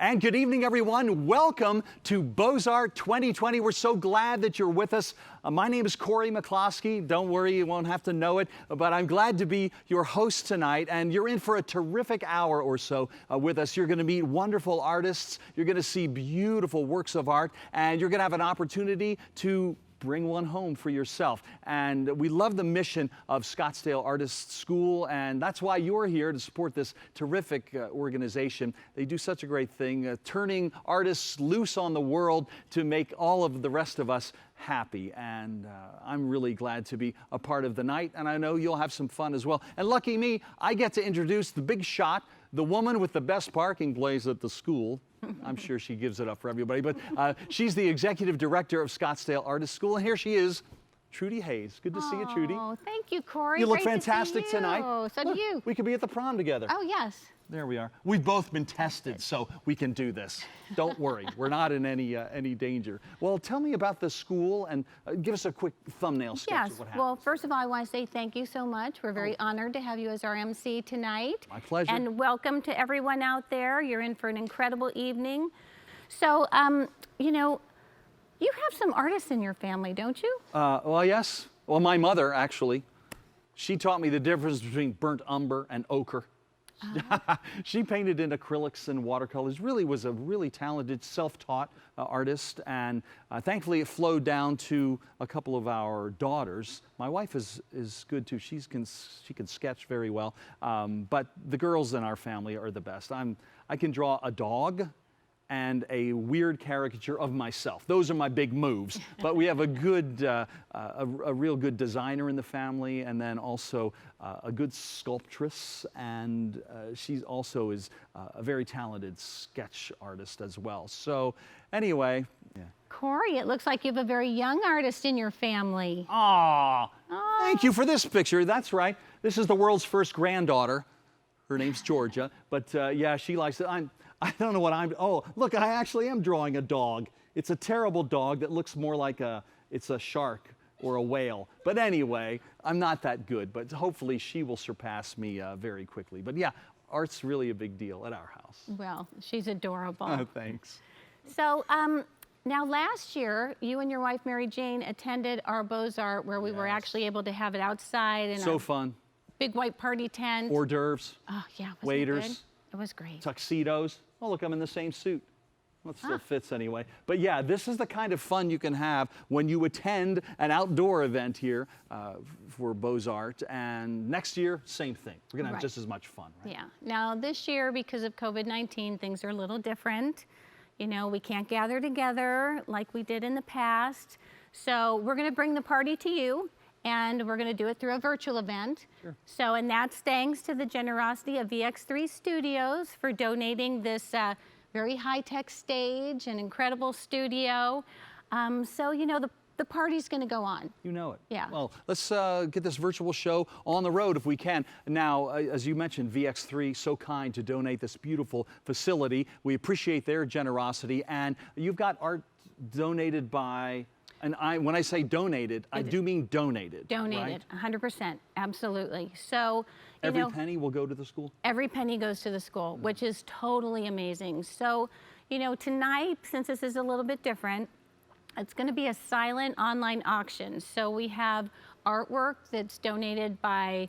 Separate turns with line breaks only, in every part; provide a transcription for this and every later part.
And good evening, everyone. Welcome to Beaux Arts 2020. We're so glad that you're with us. My name is Corey McCloskey. Don't worry, you won't have to know it, but I'm glad to be your host tonight. And you're in for a terrific hour or so with us. You're going to meet wonderful artists. You're going to see beautiful works of art, and you're going to have an opportunity to bring one home for yourself. And we love the mission of Scottsdale Artists School, and that's why you're here to support this terrific organization. They do such a great thing, turning artists loose on the world to make all of the rest of us happy. And I'm really glad to be a part of the night, and I know you'll have some fun as well. And lucky me, I get to introduce the big shot, the woman with the best parking place at the school. I'm sure she gives it up for everybody, but she's the executive director of Scottsdale Artists School, and here she is, Trudy Hayes. Good to see you, Trudy.
Oh, thank you, Corey.
You look
Great
fantastic
to see you.
tonight.
So do you.
We could be at the prom together.
Oh, yes.
There we are. We've both been tested, so we can do this. Don't worry, we're not in any danger. Well, tell me about the school and give us a quick thumbnail sketch of what happened.
Well, first of all, I want to say thank you so much. We're very honored to have you as our MC tonight.
My pleasure.
And welcome to everyone out there. You're in for an incredible evening. So, you know, you have some artists in your family, don't you?
Well, yes. Well, my mother, actually. She taught me the difference between burnt umber and ochre. She painted in acrylics and watercolors, really was a really talented, self-taught artist, and thankfully it flowed down to a couple of our daughters. My wife is good too. She can sketch very well, but the girls in our family are the best. I can draw a dog and a weird caricature of myself. Those are my big moves. But we have a good, a real good designer in the family, and then also a good sculptress, and she also is a very talented sketch artist as well. So anyway, yeah.
Corey, it looks like you have a very young artist in your family.
Ah, thank you for this picture. That's right. This is the world's first granddaughter. Her name's Georgia, but yeah, she likes it. I don't know what oh, look, I actually am drawing a dog. It's a terrible dog that looks more like it's a shark or a whale. But anyway, I'm not that good, but hopefully she will surpass me very quickly. But yeah, art's really a big deal at our house.
Well, she's adorable.
Thanks.
So, now last year, you and your wife, Mary Jane, attended our Beaux Arts where we were actually able to have it outside. In
so fun.
Big white party tent.
Hors d'oeuvres.
Oh, yeah.
Waiters.
It was great.
Tuxedos. Oh, look, I'm in the same suit. Well, it still fits anyway. But yeah, this is the kind of fun you can have when you attend an outdoor event here for Beaux Arts. And next year, same thing. We're going to have just as much fun, right?
Yeah. Now, this year, because of COVID-19, things are a little different. You know, we can't gather together like we did in the past. So we're going to bring the party to you. And we're going to do it through a virtual event. Sure. So, and that's thanks to the generosity of VX3 Studios for donating this very high-tech stage, an incredible studio. So, you know, the party's going to go on.
You know it.
Yeah.
Well, let's get this virtual show on the road if we can. Now, as you mentioned, VX3, so kind to donate this beautiful facility. We appreciate their generosity. And you've got art donated by... And when I say donated, I do mean donated.
Donated, right? 100%, absolutely. So,
every penny will go to the school?
Every penny goes to the school, which is totally amazing. So, you know, tonight, since this is a little bit different, it's going to be a silent online auction. So we have artwork that's donated by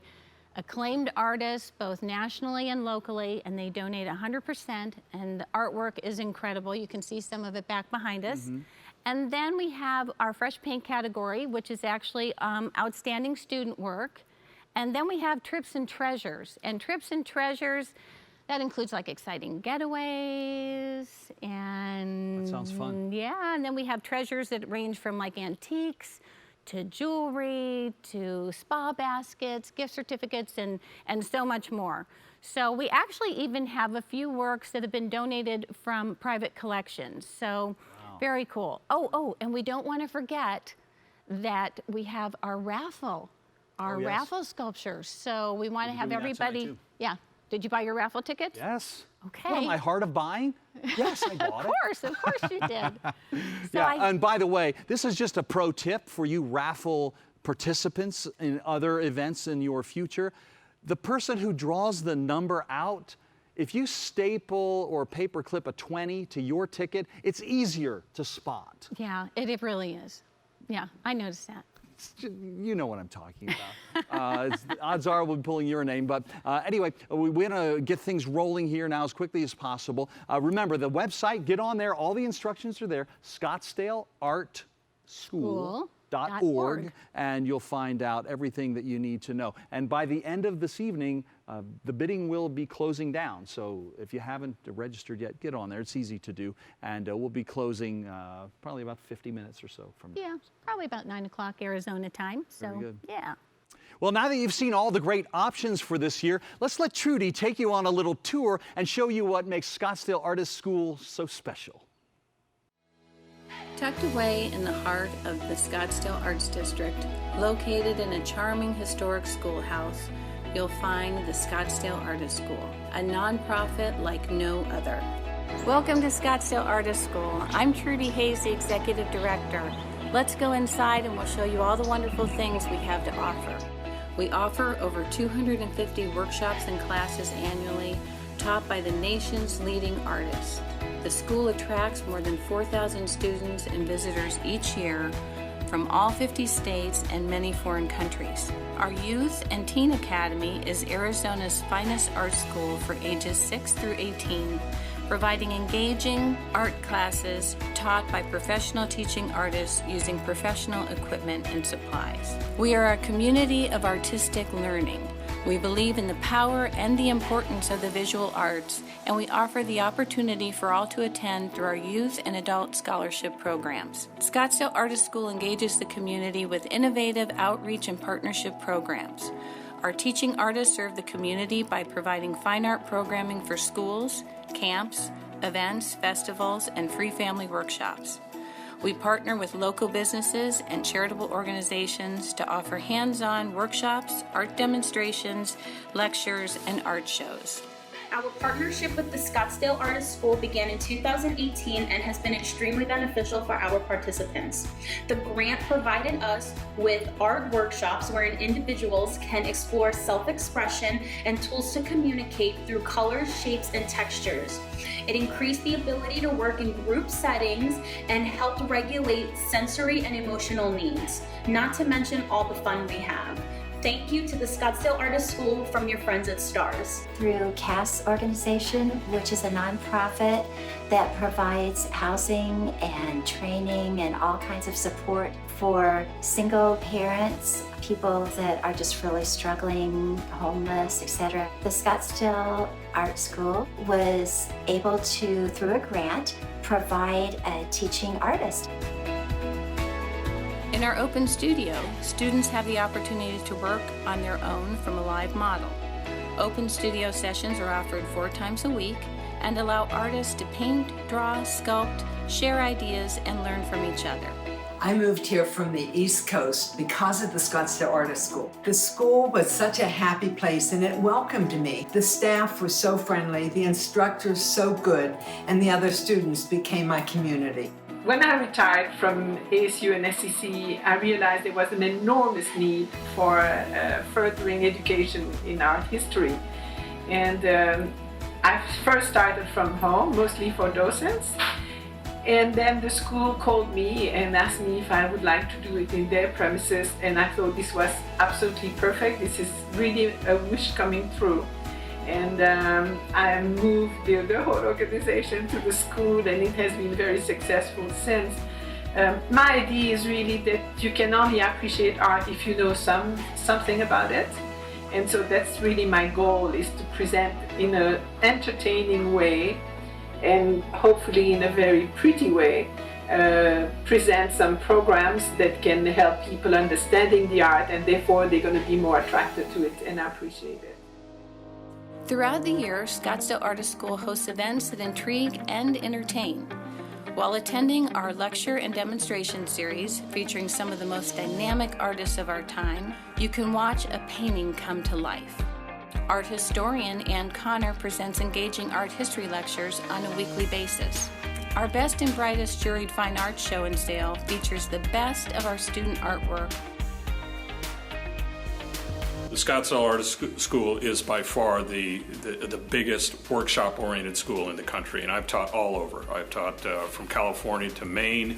acclaimed artists, both nationally and locally, and they donate 100%, and the artwork is incredible. You can see some of it back behind us. Mm-hmm. And then we have our fresh paint category, which is actually outstanding student work. And then we have trips and treasures. And trips and treasures, that includes like exciting getaways and...
That sounds fun.
Yeah, and then we have treasures that range from like antiques to jewelry, to spa baskets, gift certificates, and so much more. So we actually even have a few works that have been donated from private collections. So very cool. Oh, and we don't want to forget that we have our raffle, raffle sculptures. So we want to have everybody. Yeah. Did you buy your raffle tickets?
Yes.
Okay.
What, am I hard of buying? Yes, I bought it.
Of course you did. So
yeah, and by the way, this is just a pro tip for you raffle participants in other events in your future. The person who draws the number out if you staple or paperclip a 20 to your ticket, it's easier to spot.
Yeah, it really is. Yeah, I noticed that.
You know what I'm talking about. Odds are we'll be pulling your name, but anyway, we're going to get things rolling here now as quickly as possible. Remember, the website, get on there. All the instructions are there, Scottsdale Art School.org, and you'll find out everything that you need to know. And by the end of this evening, the bidding will be closing down. So if you haven't registered yet, get on there. It's easy to do. And we'll be closing probably about 50 minutes or so from now.
Yeah, probably about 9 o'clock Arizona time. So,
Very good.
Yeah.
Well, now that you've seen all the great options for this year, let's let Trudy take you on a little tour and show you what makes Scottsdale Artists School so special.
Tucked away in the heart of the Scottsdale Arts District, located in a charming historic schoolhouse, you'll find the Scottsdale Artists School, a nonprofit like no other. Welcome to Scottsdale Artists School. I'm Trudy Hayes, the Executive Director. Let's go inside and we'll show you all the wonderful things we have to offer. We offer over 250 workshops and classes annually, taught by the nation's leading artists. The school attracts more than 4,000 students and visitors each year from all 50 states and many foreign countries. Our Youth and Teen Academy is Arizona's finest art school for ages 6 through 18, providing engaging art classes taught by professional teaching artists using professional equipment and supplies. We are a community of artistic learning. We believe in the power and the importance of the visual arts, and we offer the opportunity for all to attend through our youth and adult scholarship programs. Scottsdale Artists School engages the community with innovative outreach and partnership programs. Our teaching artists serve the community by providing fine art programming for schools, camps, events, festivals, and free family workshops. We partner with local businesses and charitable organizations to offer hands-on workshops, art demonstrations, lectures, and art shows.
Our partnership with the Scottsdale Artists School began in 2018 and has been extremely beneficial for our participants. The grant provided us with art workshops wherein individuals can explore self-expression and tools to communicate through colors, shapes, and textures. It increased the ability to work in group settings and helped regulate sensory and emotional needs, not to mention all the fun we have. Thank you to the Scottsdale Artists School from your friends at STARS.
Through CAS organization, which is a nonprofit that provides housing and training and all kinds of support for single parents, people that are just really struggling, homeless, etc. The Scottsdale Art School was able to, through a grant, provide a teaching artist.
In our open studio, students have the opportunity to work on their own from a live model. Open studio sessions are offered 4 times a week and allow artists to paint, draw, sculpt, share ideas, and learn from each other.
I moved here from the East Coast because of the Scottsdale Artists School. The school was such a happy place and it welcomed me. The staff was so friendly, the instructors so good, and the other students became my community.
When I retired from ASU and SEC, I realized there was an enormous need for furthering education in art history. And I first started from home, mostly for docents. And then the school called me and asked me if I would like to do it in their premises. And I thought this was absolutely perfect. This is really a wish coming true. And I moved the whole organization to the school, and it has been very successful since. My idea is really that you can only appreciate art if you know something about it. And so that's really my goal, is to present in an entertaining way and hopefully in a very pretty way, present some programs that can help people understanding the art, and therefore they're going to be more attracted to it and appreciate it.
Throughout the year, Scottsdale Artists School hosts events that intrigue and entertain. While attending our lecture and demonstration series featuring some of the most dynamic artists of our time, you can watch a painting come to life. Art historian Ann Connor presents engaging art history lectures on a weekly basis. Our Best and Brightest Juried Fine Arts Show and Sale features the best of our student artwork.
The Scottsdale Artists School is by far the biggest workshop-oriented school in the country, and I've taught all over. I've taught from California to Maine,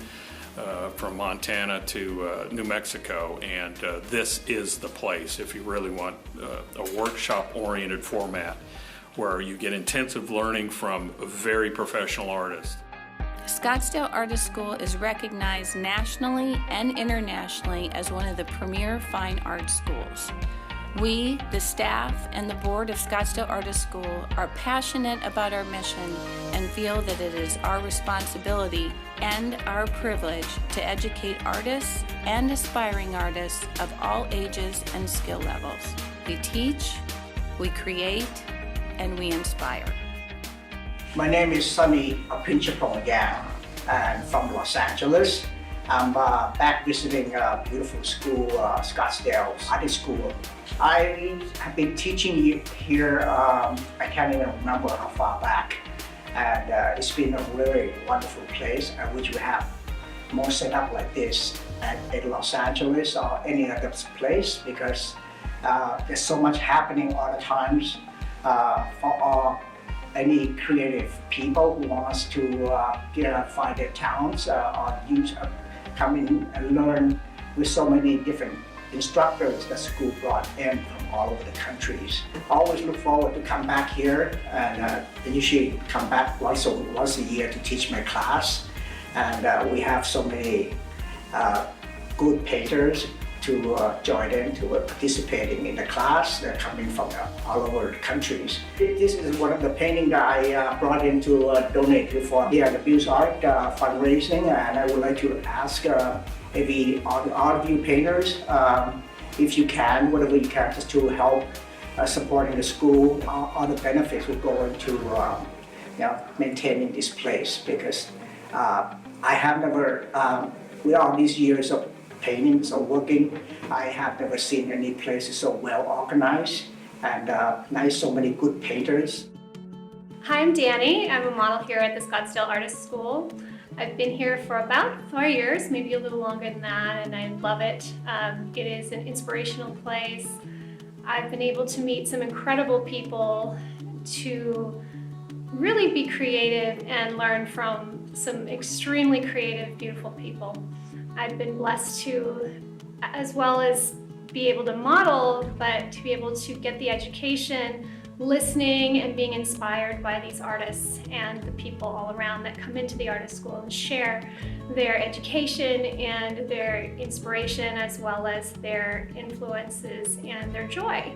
from Montana to New Mexico, and this is the place if you really want a workshop-oriented format where you get intensive learning from very professional artists.
Scottsdale Artists School is recognized nationally and internationally as one of the premier fine arts schools. We, the staff, and the board of Scottsdale Artists School are passionate about our mission and feel that it is our responsibility and our privilege to educate artists and aspiring artists of all ages and skill levels. We teach, we create, and we inspire.
My name is Sunny Pinchapong Yang. I'm from Los Angeles. I'm back visiting a beautiful school, Scottsdale Artists School. I have been teaching here, I can't even remember how far back. And it's been a really wonderful place. I wish we have more set up like this in Los Angeles or any other place, because there's so much happening all the times for any creative people who wants to find their talents or come in and learn with so many different instructors that school brought in from all over the countries. Always look forward to come back here, and usually come back once a year to teach my class. And we have so many good painters to join in, to participating in the class. They're coming from all over the countries. This is one of the paintings that I brought in to donate for the Beaux Arts fundraising, and I would like to ask maybe all of you painters, if you can, whatever you can, just to help supporting the school. All the benefits will go into maintaining this place, because I have never, with all these years of painting, so working, I have never seen any places so well organized and so many good painters.
Hi, I'm Danny. I'm a model here at the Scottsdale Artists School. I've been here for about 4 years, maybe a little longer than that, and I love it. It is an inspirational place. I've been able to meet some incredible people, to really be creative and learn from some extremely creative, beautiful people. I've been blessed to, as well as be able to model, but to be able to get the education, listening and being inspired by these artists and the people all around that come into the artist school and share their education and their inspiration, as well as their influences and their joy.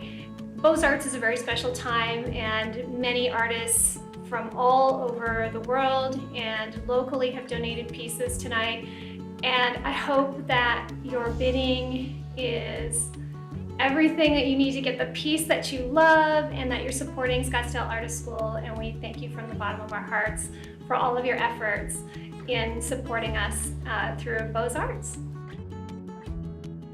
Beaux Arts is a very special time, and many artists from all over the world and locally have donated pieces tonight. And I hope that your bidding is everything that you need to get the piece that you love, and that you're supporting Scottsdale Artists School. And we thank you from the bottom of our hearts for all of your efforts in supporting us through Beaux Arts.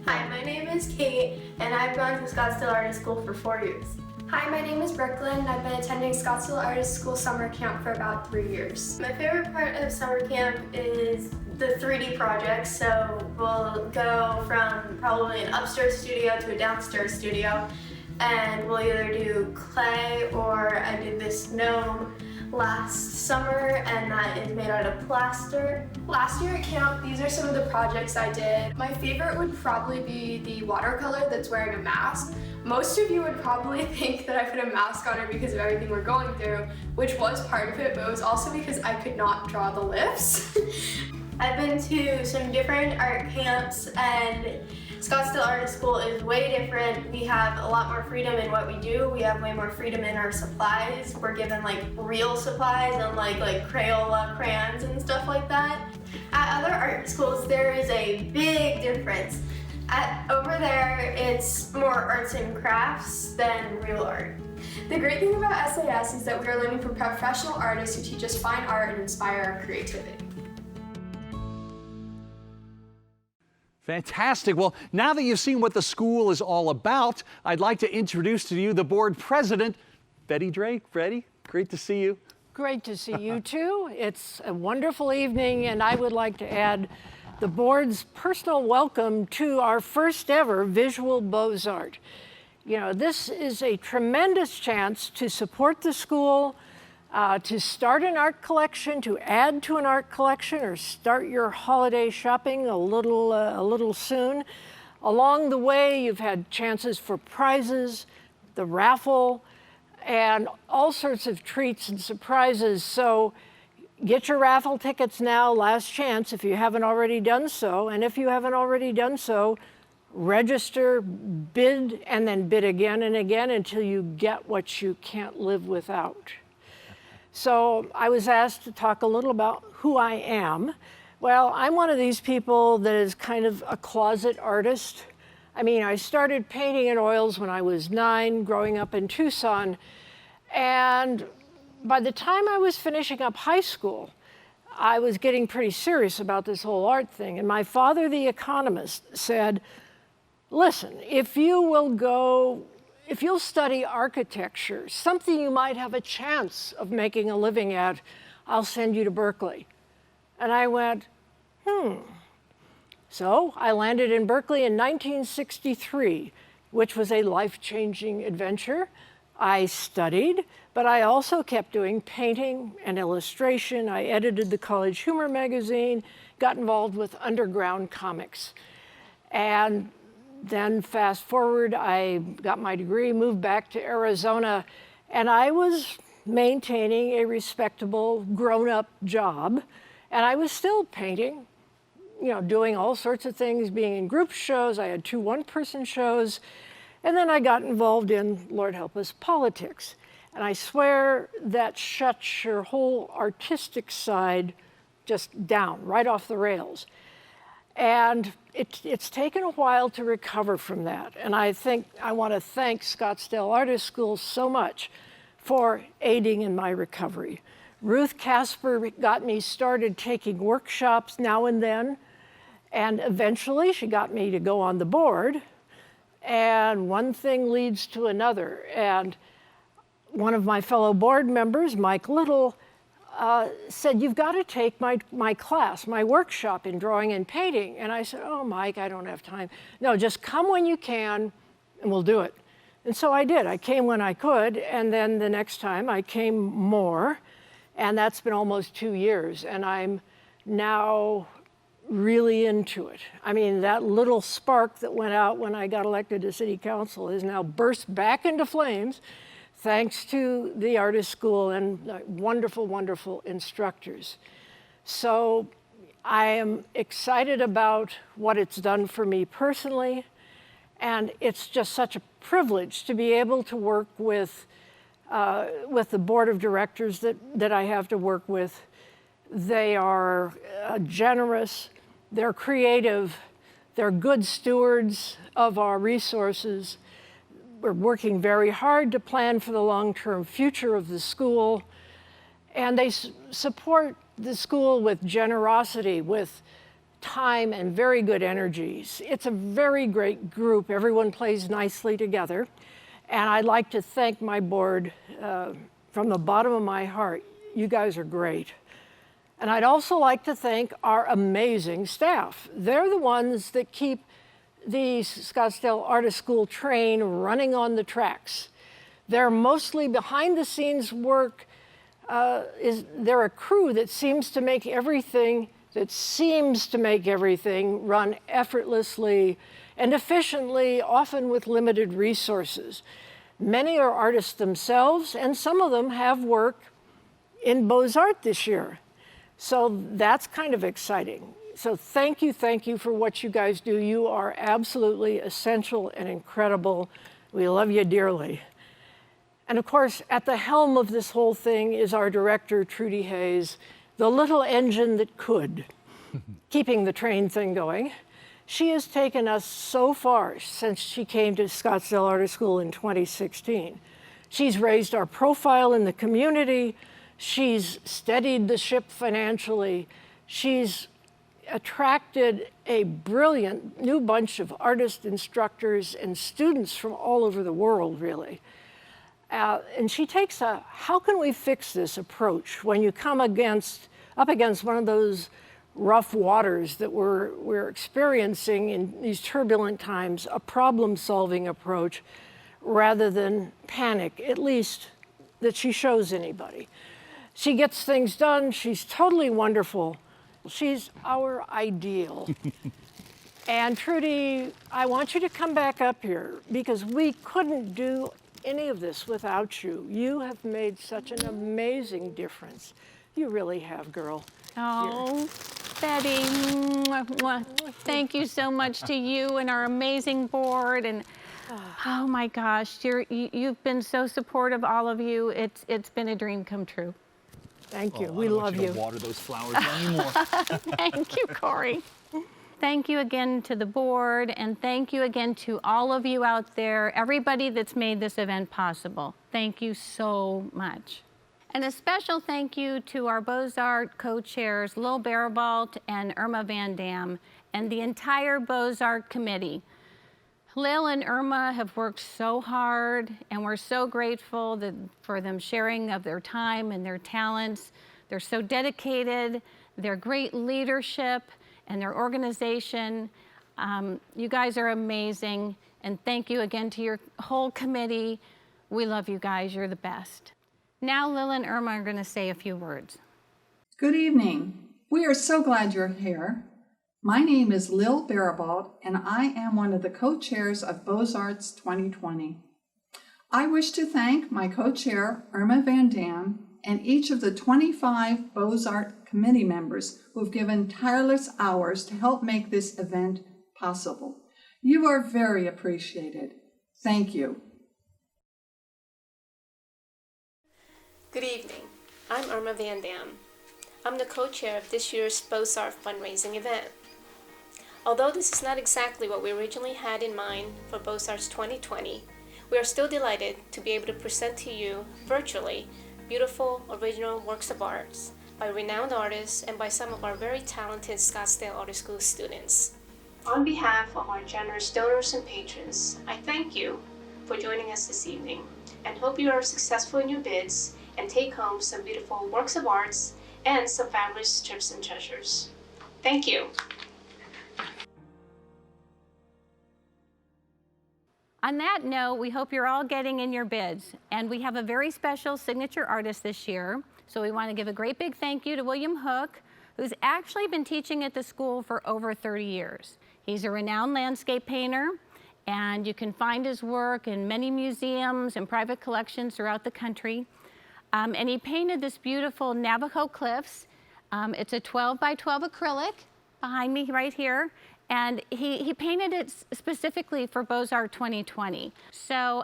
Hi, my name is Kate, and I've gone to Scottsdale Artists School for 4 years.
Hi, my name is Brooklyn, and I've been attending Scottsdale Artists School summer camp for about 3 years.
My favorite part of summer camp is the 3D projects. So we'll go from probably an upstairs studio to a downstairs studio, and we'll either do clay, or I did this gnome last summer, and that is made out of plaster.
Last year at camp, these are some of the projects I did. My favorite would probably be the watercolor that's wearing a mask. Most of you would probably think that I put a mask on her because of everything we're going through, which was part of it, but it was also because I could not draw the lips.
I've been to some different art camps, and Scottsdale Artists School is way different. We have a lot more freedom in what we do. We have way more freedom in our supplies. We're given like real supplies and like Crayola crayons and stuff like that. At other art schools, there is a big difference. Over there, it's more arts and crafts than real art.
The great thing about SAS is that we are learning from professional artists who teach us fine art and inspire our creativity.
Fantastic. Well, now that you've seen what the school is all about, I'd like to introduce to you the board president, Betty Drake. Betty, great to see you.
Great to see you too. It's a wonderful evening, and I would like to add the board's personal welcome to our first ever visual Beaux Arts. You know, this is a tremendous chance to support the school, to start an art collection, to add to an art collection, or start your holiday shopping a little soon. Along the way, you've had chances for prizes, the raffle, and all sorts of treats and surprises. So get your raffle tickets now, last chance, if you haven't already done so. And if you haven't already done so, register, bid, and then bid again and again until you get what you can't live without. So I was asked to talk a little about who I am. Well, I'm one of these people that is kind of a closet artist. I mean, I started painting in oils when I was 9, growing up in Tucson. And by the time I was finishing up high school, I was getting pretty serious about this whole art thing. And my father, the economist, said, listen, if you'll study architecture, something you might have a chance of making a living at, I'll send you to Berkeley. And I went, So I landed in Berkeley in 1963, which was a life-changing adventure. I studied, but I also kept doing painting and illustration. I edited the College Humor magazine, got involved with underground comics. And then fast forward, I got my degree, moved back to Arizona, and I was maintaining a respectable grown-up job. And I was still painting, you know, doing all sorts of things, being in group shows. I had 2 one-person shows. And then I got involved in, Lord help us, politics. And I swear that shuts your whole artistic side just down, right off the rails. And it's taken a while to recover from that. And I think I want to thank Scottsdale Artists School so much for aiding in my recovery. Ruth Casper got me started taking workshops now and then. And eventually she got me to go on the board. And one thing leads to another. And one of my fellow board members, Mike Little, said, you've got to take my class, my workshop in drawing and painting. And I said, oh, Mike, I don't have time. No, just come when you can, and we'll do it. And so I did. I came when I could, and then the next time I came more, and that's been almost 2 years. And I'm now really into it. I mean, that little spark that went out when I got elected to city council has now burst back into flames, thanks to the artist school and wonderful, wonderful instructors. So I am excited about what it's done for me personally, and it's just such a privilege to be able to work with the board of directors that I have to work with. They are generous, they're creative, they're good stewards of our resources. We're working very hard to plan for the long-term future of the school, and they support the school with generosity, with time and very good energies. It's a very great group. Everyone plays nicely together, and I'd like to thank my board from the bottom of my heart. You guys are great. And I'd also like to thank our amazing staff. They're the ones that keep the Scottsdale Artists School train running on the tracks. They're mostly behind the scenes work. They're a crew that seems to make everything run effortlessly and efficiently, often with limited resources. Many are artists themselves, and some of them have work in Beaux Arts this year. So that's kind of exciting. So thank you for what you guys do. You are absolutely essential and incredible. We love you dearly. And of course, at the helm of this whole thing is our director, Trudy Hayes, the little engine that could, keeping the train thing going. She has taken us so far since she came to Scottsdale Artists School in 2016. She's raised our profile in the community. She's steadied the ship financially. She's attracted a brilliant new bunch of artist instructors and students from all over the world, really. And she takes a, how can we fix this approach when you come up against one of those rough waters that we're experiencing in these turbulent times, a problem-solving approach, rather than panic, at least that she shows anybody. She gets things done. She's totally wonderful. She's our ideal. And Trudy, I want you to come back up here because we couldn't do any of this without you. You have made such an amazing difference. You really have, girl.
Oh, Betty, mwah, mwah. Thank you so much to you and our amazing board. And oh my gosh, you've been so supportive, all of you. It's been a dream come true.
Thank you.
Oh,
We
I don't want
love
you
you.
to water those flowers anymore.
Thank you, Corey. Thank you again to the board, and thank you again to all of you out there, everybody that's made this event possible. Thank you so much. And a special thank you to our Beaux Arts co-chairs, Lil Barabalt and Irma Van Dam, and the entire Beaux Arts committee. Lil and Irma have worked so hard, and we're so grateful for them sharing of their time and their talents. They're so dedicated, their great leadership, and their organization. You guys are amazing, and thank you again to your whole committee. We love you guys, you're the best. Now Lil and Irma are gonna say a few words.
Good evening. We are so glad you're here. My name is Lil Barabalt, and I am one of the co-chairs of Beaux Arts 2020. I wish to thank my co-chair, Irma Van Dam, and each of the 25 Beaux Arts committee members who have given tireless hours to help make this event possible. You are very appreciated. Thank you.
Good evening. I'm Irma Van Dam. I'm the co-chair of this year's Beaux Arts fundraising event. Although this is not exactly what we originally had in mind for Beaux Arts 2020, we are still delighted to be able to present to you virtually beautiful original works of arts by renowned artists and by some of our very talented Scottsdale Artists School students. On behalf of our generous donors and patrons, I thank you for joining us this evening and hope you are successful in your bids and take home some beautiful works of arts and some fabulous trips and treasures. Thank you.
On that note, we hope you're all getting in your bids. And we have a very special signature artist this year. So we want to give a great big thank you to William Hook, who's actually been teaching at the school for over 30 years. He's a renowned landscape painter, and you can find his work in many museums and private collections throughout the country. And he painted this beautiful Navajo Cliffs. It's a 12 by 12 acrylic behind me right here. And he painted it specifically for Beaux Arts 2020. So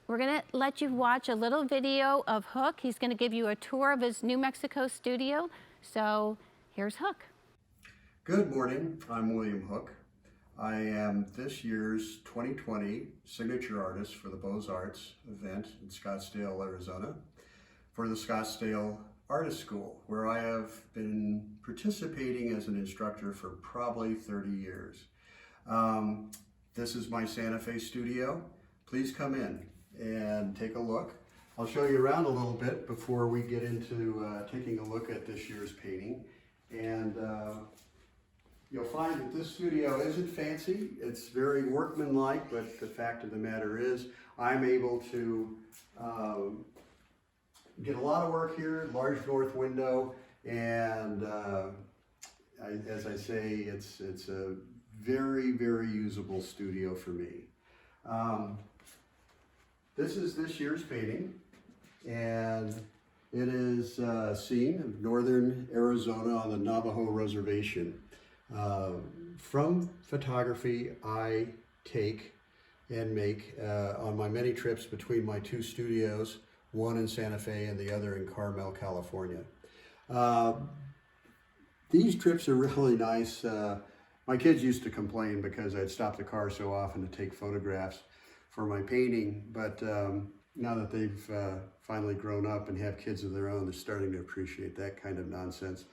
we're gonna let you watch a little video of Hook. He's gonna give you a tour of his New Mexico studio. So here's Hook.
Good morning, I'm William Hook. I am this year's 2020 signature artist for the Beaux Arts event in Scottsdale, Arizona, for the Scottsdale Artists School, where I have been participating as an instructor for probably 30 years. This is my Santa Fe studio. Please come in and take a look. I'll show you around a little bit before we get into taking a look at this year's painting. And you'll find that this studio isn't fancy. It's very workmanlike, but the fact of the matter is I'm able to get a lot of work here, large north window, and as I say, it's a very, very usable studio for me. This is this year's painting, and it is a scene of northern Arizona on the Navajo Reservation. From photography I take and make on my many trips between my two studios, one in Santa Fe and the other in Carmel, California. These trips are really nice. My kids used to complain because I'd stop the car so often to take photographs for my painting, but now that they've finally grown up and have kids of their own, they're starting to appreciate that kind of nonsense.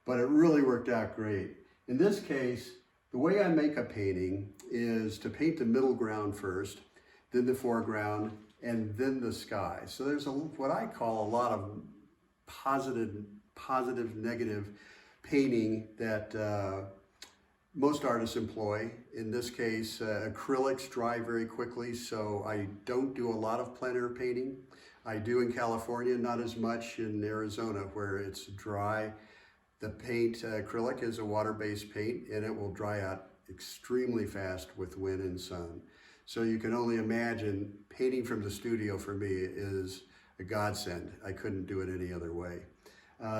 But it really worked out great. In this case, the way I make a painting is to paint the middle ground first, then the foreground, and then the sky. So there's what I call a lot of positive, negative painting that most artists employ. In this case, acrylics dry very quickly, so I don't do a lot of plein air painting. I do in California, not as much in Arizona where it's dry. The paint, acrylic is a water-based paint, and it will dry out extremely fast with wind and sun. So you can only imagine painting from the studio for me is a godsend. I couldn't do it any other way.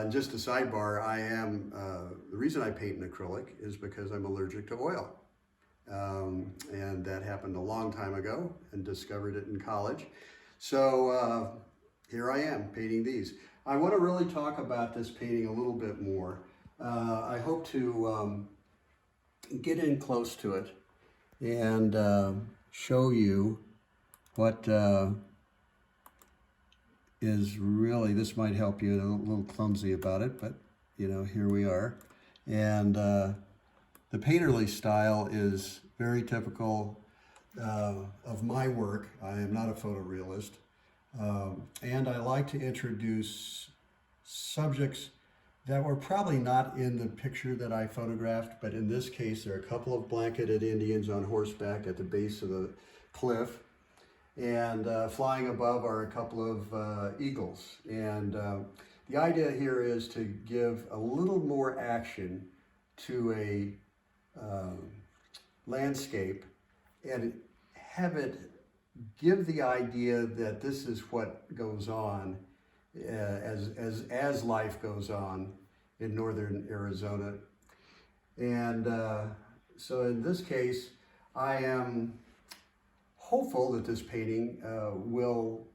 Just a sidebar, the reason I paint in acrylic is because I'm allergic to oil. And that happened a long time ago and discovered it in college. So here I am painting these. I want to really talk about this painting a little bit more. I hope to get in close to it and show you what is really, this might help you. I'm a little clumsy about it, but you know, here we are. And the painterly style is very typical of my work. I am not a photorealist. And I like to introduce subjects that were probably not in the picture that I photographed, but in this case, there are a couple of blanketed Indians on horseback at the base of the cliff. And flying above are a couple of eagles. And the idea here is to give a little more action to a landscape and have it give the idea that this is what goes on as life goes on in northern Arizona. And so in this case, I am hopeful that this painting will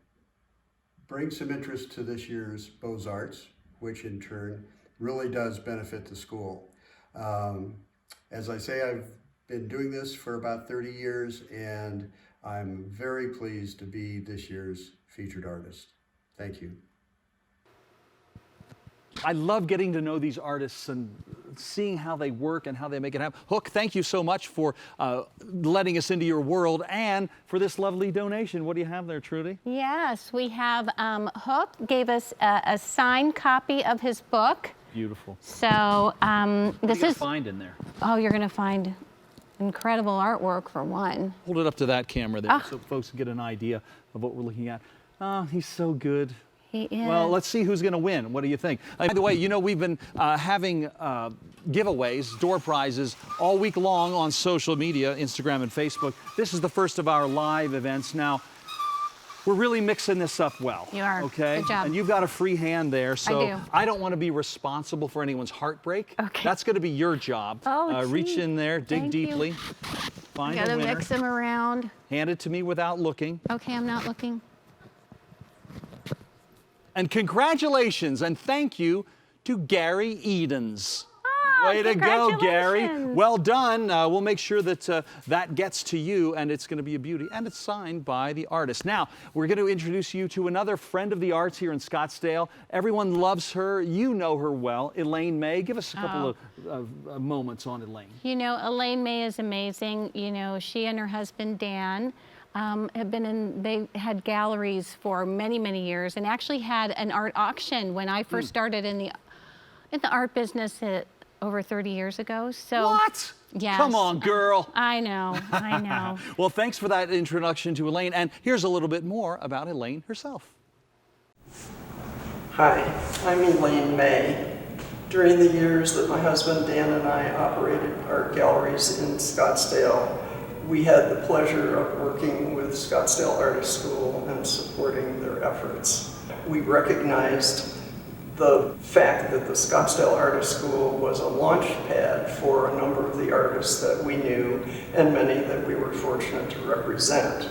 bring some interest to this year's Beaux Arts, which in turn really does benefit the school. As I say, I've been doing this for about 30 years, and I'm very pleased to be this year's featured artist. Thank you.
I love getting to know these artists and seeing how they work and how they make it happen. Hook, thank you so much for letting us into your world and for this lovely donation. What do you have there, Trudy?
Yes, we have Hook gave us a signed copy of his book.
Beautiful.
So this is
find in there.
Oh, you're going to find incredible artwork for one.
Hold it up to that camera there so folks can get an idea of what we're looking at. Oh, he's so good.
He is.
Well, let's see who's going to win. What do you think? By the way, you know, we've been having giveaways, door prizes, all week long on social media, Instagram and Facebook. This is the first of our live events. Now, we're really mixing this up well.
You are.
Okay?
Good job.
And you've got a free hand there, so
I do.
I don't want to be responsible for anyone's heartbreak.
Okay.
That's going to be your job.
Oh,
reach in there, dig
Thank
deeply,
you.
find a
Gotta
winner.
mix them around.
Hand it to me without looking.
Okay, I'm not looking.
And congratulations and thank you to Gary Edens.
Oh,
Way to go, Gary.
congratulations.
Well done. We'll make sure that that gets to you, and it's going to be a beauty, and it's signed by the artist. Now, we're going to introduce you to another friend of the arts here in Scottsdale. Everyone loves her. You know her well, Elaine May. Give us a couple of moments on Elaine.
You know, Elaine May is amazing. You know, she and her husband, Dan, they had galleries for many, many years and actually had an art auction when I first started in the art business over 30 years ago. So
What?
Yes.
Come on, girl.
I know, I know.
Well, thanks for that introduction to Elaine. And here's a little bit more about Elaine herself.
Hi, I'm Elaine May. During the years that my husband Dan and I operated art galleries in Scottsdale, we had the pleasure of working with Scottsdale Artists School and supporting their efforts. We recognized the fact that the Scottsdale Artists School was a launch pad for a number of the artists that we knew and many that we were fortunate to represent.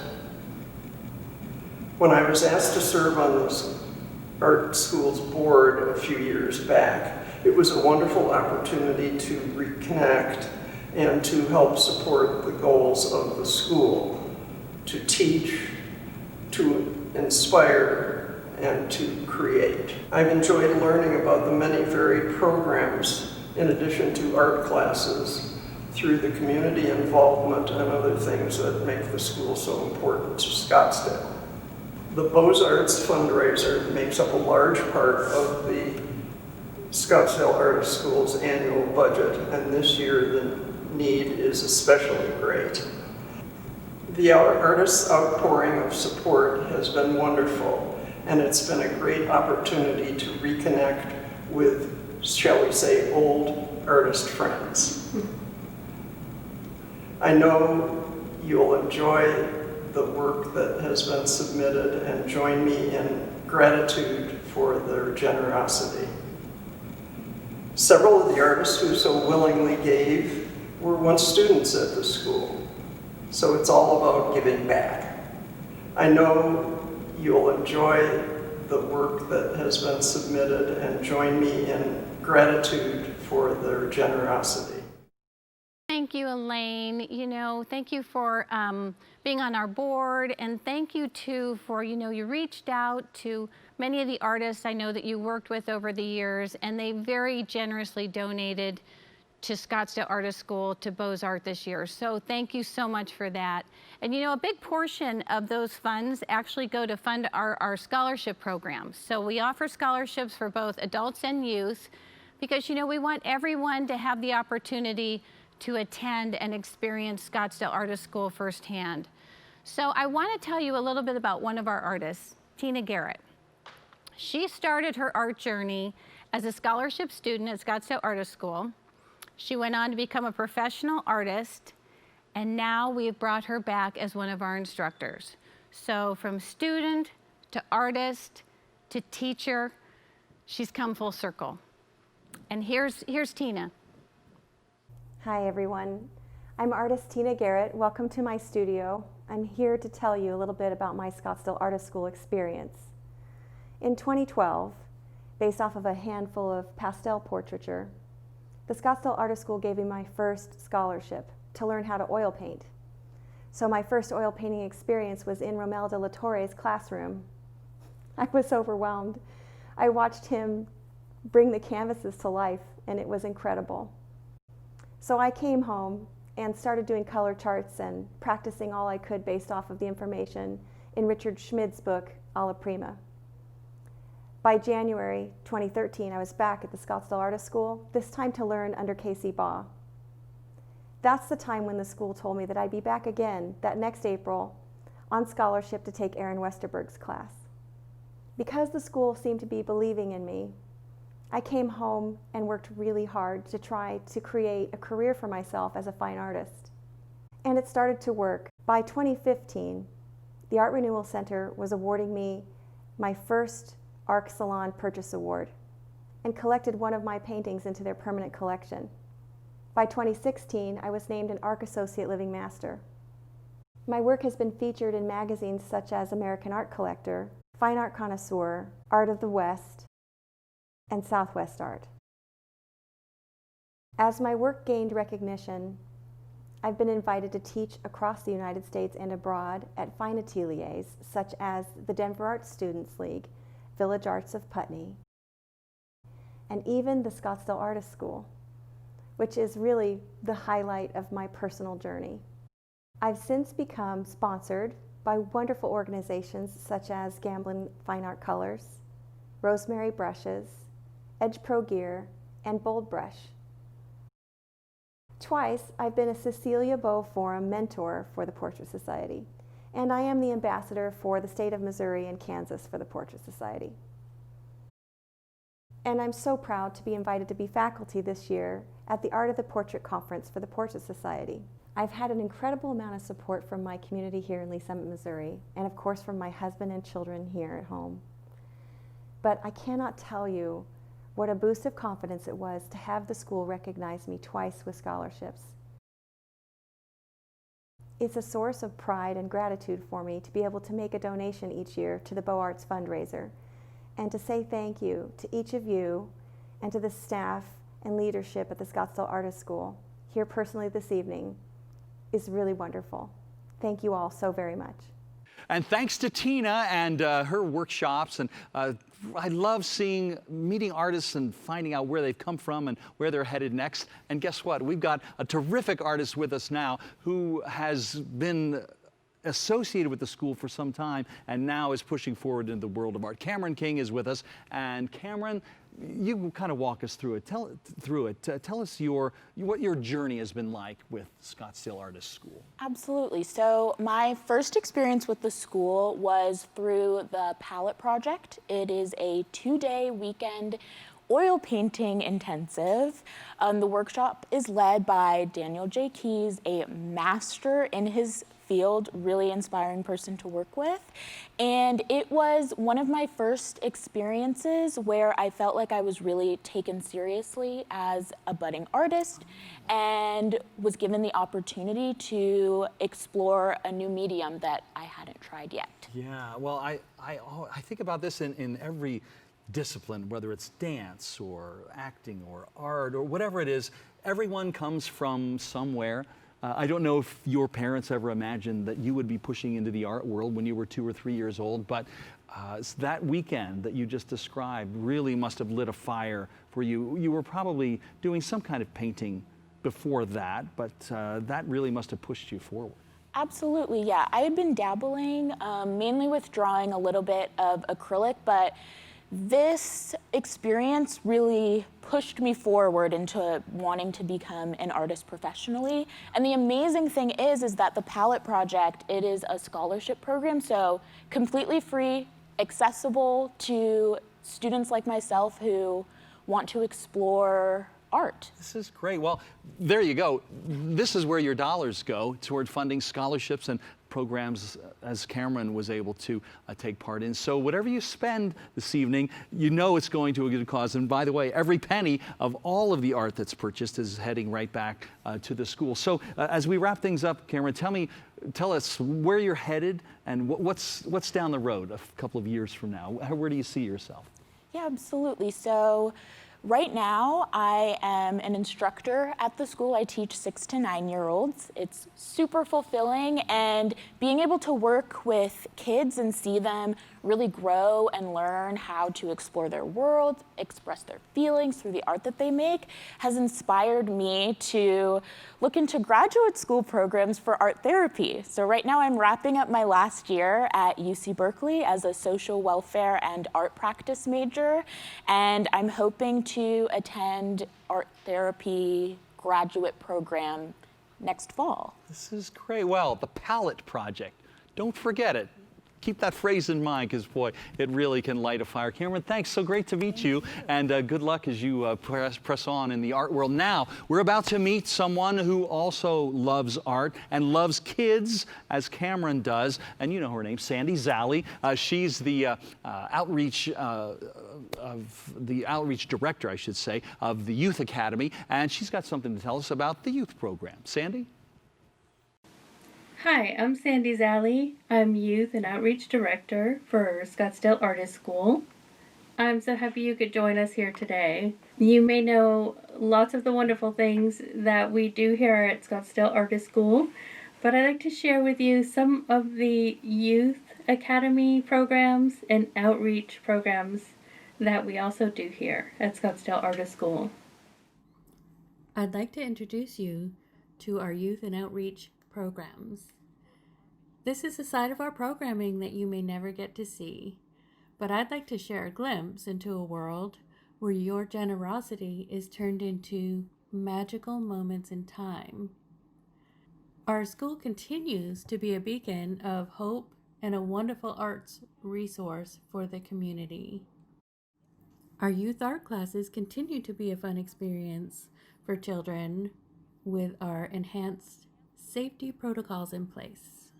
When I was asked to serve on the art school's board a few years back, it was a wonderful opportunity to reconnect and to help support the goals of the school, to teach, to inspire, and to create. I've enjoyed learning about the many varied programs in addition to art classes through the community involvement and other things that make the school so important to Scottsdale. The Beaux Arts Fundraiser makes up a large part of the Scottsdale Artists School's annual budget, and this year the need is especially great. The artists' outpouring of support has been wonderful, and it's been a great opportunity to reconnect with, shall we say, old artist friends. I know you'll enjoy the work that has been submitted and join me in gratitude for their generosity. Several of the artists who so willingly gave were once students at the school, so it's all about giving back. I know you'll enjoy the work that has been submitted and join me in gratitude for their generosity.
Thank you, Elaine. You know, thank you for being on our board, and thank you too for, you reached out to many of the artists I know that you worked with over the years, and they very generously donated to Scottsdale Artists School, to Beaux Arts this year. So thank you so much for that. And a big portion of those funds actually go to fund our scholarship programs. So we offer scholarships for both adults and youth because, we want everyone to have the opportunity to attend and experience Scottsdale Artists School firsthand. So I want to tell you a little bit about one of our artists, Tina Garrett. She started her art journey as a scholarship student at Scottsdale Artists School. She went on to become a professional artist, and now we've brought her back as one of our instructors. So from student to artist to teacher, she's come full circle. And here's Tina.
Hi everyone, I'm artist Tina Garrett. Welcome to my studio. I'm here to tell you a little bit about my Scottsdale Artists School experience. In 2012, based off of a handful of pastel portraiture, the Scottsdale Artists School gave me my first scholarship to learn how to oil paint. So my first oil painting experience was in Romelda Latorre's classroom. I was overwhelmed. I watched him bring the canvases to life, and it was incredible. So I came home and started doing color charts and practicing all I could based off of the information in Richard Schmid's book, Alla Prima. By January 2013, I was back at the Scottsdale Artists School, this time to learn under Casey Beaux. That's the time when the school told me that I'd be back again that next April on scholarship to take Aaron Westerberg's class. Because the school seemed to be believing in me, I came home and worked really hard to try to create a career for myself as a fine artist. And it started to work. By 2015, the Art Renewal Center was awarding me my first Arc Salon Purchase Award and collected one of my paintings into their permanent collection. By 2016, I was named an Arc Associate Living Master. My work has been featured in magazines such as American Art Collector, Fine Art Connoisseur, Art of the West, and Southwest Art. As my work gained recognition, I've been invited to teach across the United States and abroad at fine ateliers such as the Denver Art Students League, Village Arts of Putney, and even the Scottsdale Artists School, which is really the highlight of my personal journey. I've since become sponsored by wonderful organizations such as Gamblin Fine Art Colors, Rosemary Brushes, Edge Pro Gear, and Bold Brush. Twice, I've been a Cecilia Beaux Forum mentor for the Portrait Society, and I am the ambassador for the state of Missouri and Kansas for the Portrait Society. And I'm so proud to be invited to be faculty this year at the Art of the Portrait Conference for the Portrait Society. I've had an incredible amount of support from my community here in Lee Summit, Missouri, and of course from my husband and children here at home. But I cannot tell you what a boost of confidence it was to have the school recognize me twice with scholarships. It's a source of pride and gratitude for me to be able to make a donation each year to the Beaux Arts Fundraiser, and to say thank you to each of you and to the staff and leadership at the Scottsdale Artists School here personally this evening is really wonderful. Thank you all so very much.
And thanks to Tina and her workshops, and I love meeting artists and finding out where they've come from and where they're headed next. And guess what? We've got a terrific artist with us now who has been associated with the school for some time and now is pushing forward into the world of art. Cameron King is with us. And Cameron, you kind of walk us through it. Tell us what your journey has been like with Scottsdale Artists School.
Absolutely. So my first experience with the school was through the Palette Project. It is a 2-day weekend oil painting intensive. The workshop is led by Daniel J. Keyes, a master in his field, really inspiring person to work with. And it was one of my first experiences where I felt like I was really taken seriously as a budding artist and was given the opportunity to explore a new medium that I hadn't tried yet.
Yeah, well, I think about this in every discipline, whether it's dance or acting or art or whatever it is. Everyone comes from somewhere. I don't know if your parents ever imagined that you would be pushing into the art world when you were 2 or 3 years old, but that weekend that you just described really must have lit a fire for you. You were probably doing some kind of painting before that, but that really must have pushed you forward.
Absolutely, yeah. I had been dabbling mainly with drawing, a little bit of acrylic, but this experience really pushed me forward into wanting to become an artist professionally. And the amazing thing is that the Palette Project, it is a scholarship program, so completely free, accessible to students like myself who want to explore art.
This is great. Well, there you go. This is where your dollars go, toward funding scholarships and programs as Cameron was able to take part in. So whatever you spend this evening, you know it's going to a good cause. And by the way, every penny of all of the art that's purchased is heading right back to the school. So as we wrap things up, Cameron, tell us where you're headed and what's down the road a couple of years from now. Where do you see yourself?
Yeah, absolutely. So right now, I am an instructor at the school. I teach 6 to 9-year-olds. It's super fulfilling, and being able to work with kids and see them really grow and learn how to explore their world, express their feelings through the art that they make, has inspired me to look into graduate school programs for art therapy. So right now I'm wrapping up my last year at UC Berkeley as a social welfare and art practice major, and I'm hoping to attend art therapy graduate program next fall.
This is great. Well, the Palette Project, don't forget it. Keep that phrase in mind, because boy, it really can light a fire. Cameron, thanks. So great to meet you, and good luck as you press on in the art world. Now, we're about to meet someone who also loves art and loves kids, as Cameron does, and you know her name, Sandy Zally. She's the outreach director, I should say, of the Youth Academy, and she's got something to tell us about the youth program. Sandy?
Hi, I'm Sandy Zally. I'm Youth and Outreach Director for Scottsdale Artists School. I'm so happy you could join us here today. You may know lots of the wonderful things that we do here at Scottsdale Artists School, but I'd like to share with you some of the Youth Academy programs and outreach programs that we also do here at Scottsdale Artists School. I'd like to introduce you to our Youth and Outreach programs. This is a side of our programming that you may never get to see, but I'd like to share a glimpse into a world where your generosity is turned into magical moments in time. Our school continues to be a beacon of hope and a wonderful arts resource for the community. Our youth art classes continue to be a fun experience for children with our enhanced safety protocols in place.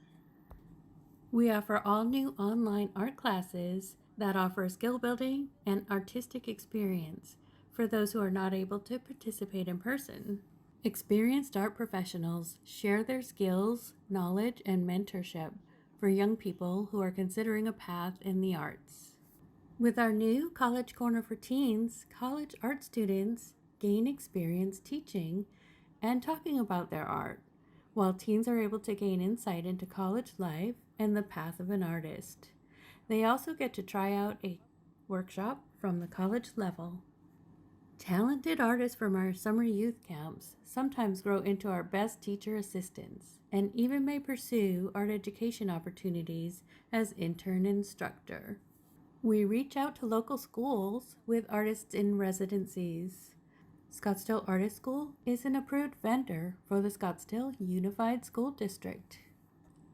We offer all new online art classes that offer skill building and artistic experience for those who are not able to participate in person. Experienced art professionals share their skills, knowledge, and mentorship for young people who are considering a path in the arts. With our new College Corner for Teens, college art students gain experience teaching and talking about their art, while teens are able to gain insight into college life and the path of an artist. They also get to try out a workshop from the college level. Talented artists from our summer youth camps sometimes grow into our best teacher assistants and even may pursue art education opportunities as intern instructor. We reach out to local schools with artists in residencies. Scottsdale Artists School is an approved vendor for the Scottsdale Unified School District.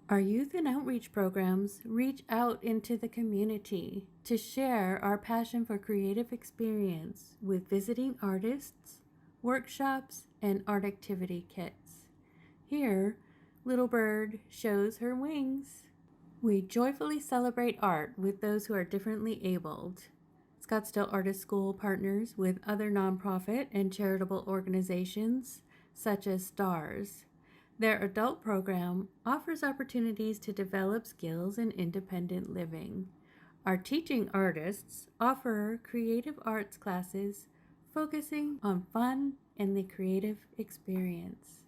Our youth and outreach programs reach out into the community to share our passion for creative experience with visiting artists, workshops, and art activity kits. Here, Little Bird shows her wings. We joyfully celebrate art with those who are differently abled. Scottsdale Artists School partners with other nonprofit and charitable organizations such as STARS. Their adult program offers opportunities to develop skills in independent living. Our teaching artists offer creative arts classes focusing on fun and the creative experience.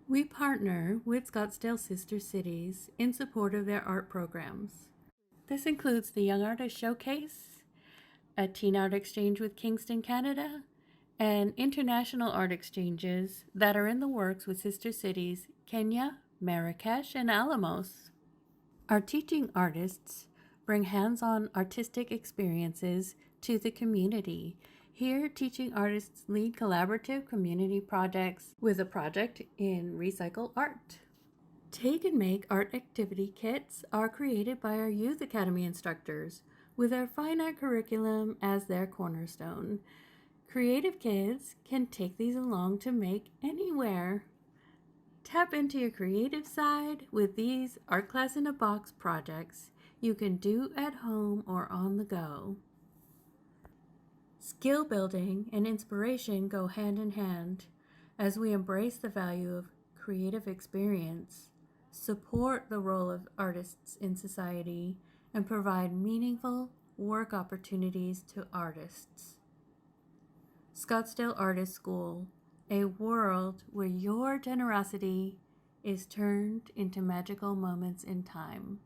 We partner with Scottsdale Sister Cities in support of their art programs. This includes the Young Artist Showcase, a Teen Art Exchange with Kingston, Canada, and international art exchanges that are in the works with sister cities Kenya, Marrakesh, and Alamos. Our teaching artists bring hands-on artistic experiences to the community. Here, teaching artists lead collaborative community projects with a project in recycle art. Take and Make art activity kits are created by our Youth Academy instructors with our fine art curriculum as their cornerstone. Creative kids can take these along to make anywhere. Tap into your creative side with these Art Class in a Box projects you can do at home or on the go. Skill building and inspiration go hand in hand as we embrace the value of creative experience, support the role of artists in society, and provide meaningful work opportunities to artists. Scottsdale Artists School, a world where your generosity is turned into magical moments in time.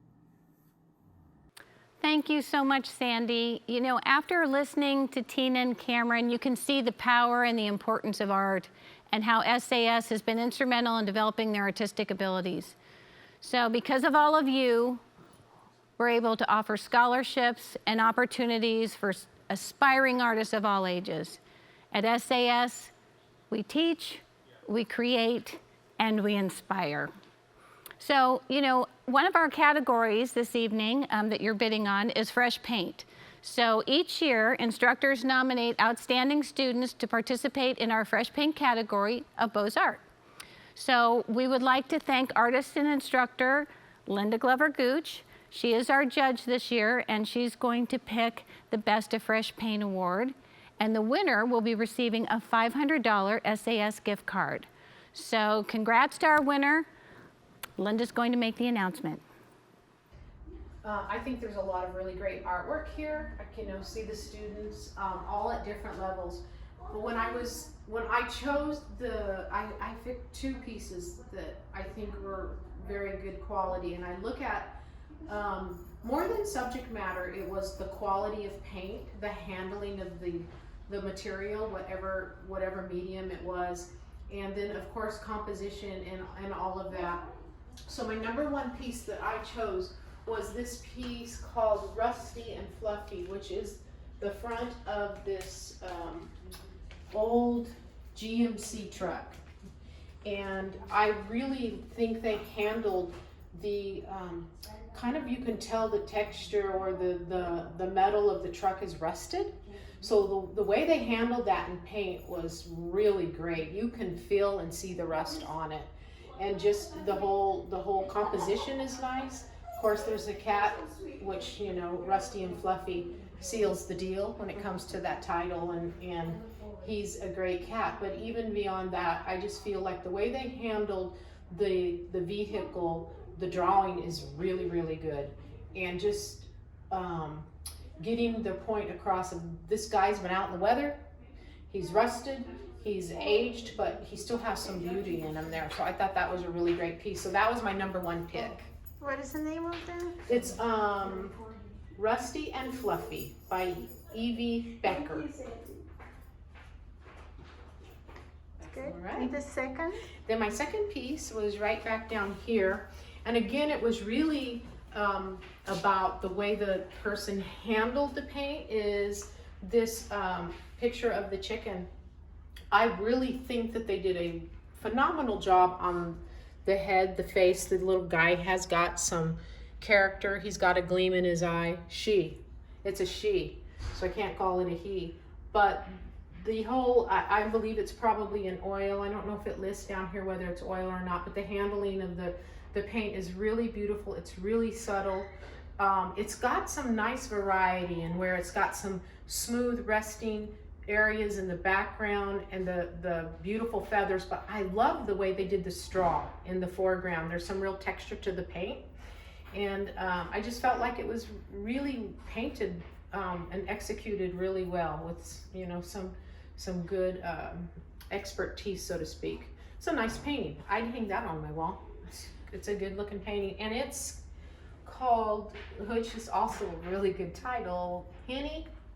Thank you so much, Sandy. You know, after listening to Tina and Cameron, you can see the power and the importance of art and how SAS has been instrumental in developing their artistic abilities. So because of all of you, we're able to offer scholarships and opportunities for aspiring artists of all ages. At SAS, we teach, we create, and we inspire. So, you know, one of our categories this evening that you're bidding on is fresh paint. So each year, instructors nominate outstanding students to participate in our fresh paint category of Beaux Arts. So we would like to thank artist and instructor Linda Glover-Gooch. She is our judge this year, and she's going to pick the Best of Fresh Paint Award. And the winner will be receiving a $500 SAS gift card. So congrats to our winner. Linda's going to make the announcement.
I think there's a lot of really great artwork here. I can see the students all at different levels. But when I chose I picked two pieces that I think were very good quality, and I look at more than subject matter, it was the quality of paint, the handling of the material, whatever medium it was, and then of course composition and all of that. So my number one piece that I chose was this piece called Rusty and Fluffy, which is the front of this old GMC truck. And I really think they handled the you can tell the texture or the metal of the truck is rusted. So the way they handled that in paint was really great. You can feel and see the rust on it. And just the whole composition is nice. Of course, there's a cat, which, Rusty and Fluffy seals the deal when it comes to that title, and he's a great cat. But even beyond that, I just feel like the way they handled the vehicle, the drawing is really, really good. And just getting the point across of this guy's been out in the weather, he's rusted, he's aged, but he still has some beauty in him there. So I thought that was a really great piece. So that was my number one pick.
What is the name of that?
It's Rusty and Fluffy by Evie Becker.
Good.
All right.
And the second?
Then my second piece was right back down here. And again, it was really about the way the person handled the paint is this picture of the chicken. I really think that they did a phenomenal job on the head, the face. The little guy has got some character. He's got a gleam in his eye. She. It's a she, so I can't call it a he. But the whole, I believe it's probably an oil. I don't know if it lists down here whether it's oil or not, but the handling of the paint is really beautiful. It's really subtle. It's got some nice variety in where it's got some smooth resting areas in the background and the beautiful feathers, but I love the way they did the straw in the foreground. There's some real texture to the paint, and I just felt like it was really painted and executed really well with, you know, some good expertise, so to speak. It's a nice painting. I'd hang that on my wall. It's a good looking painting, and it's called, which is also a really good title,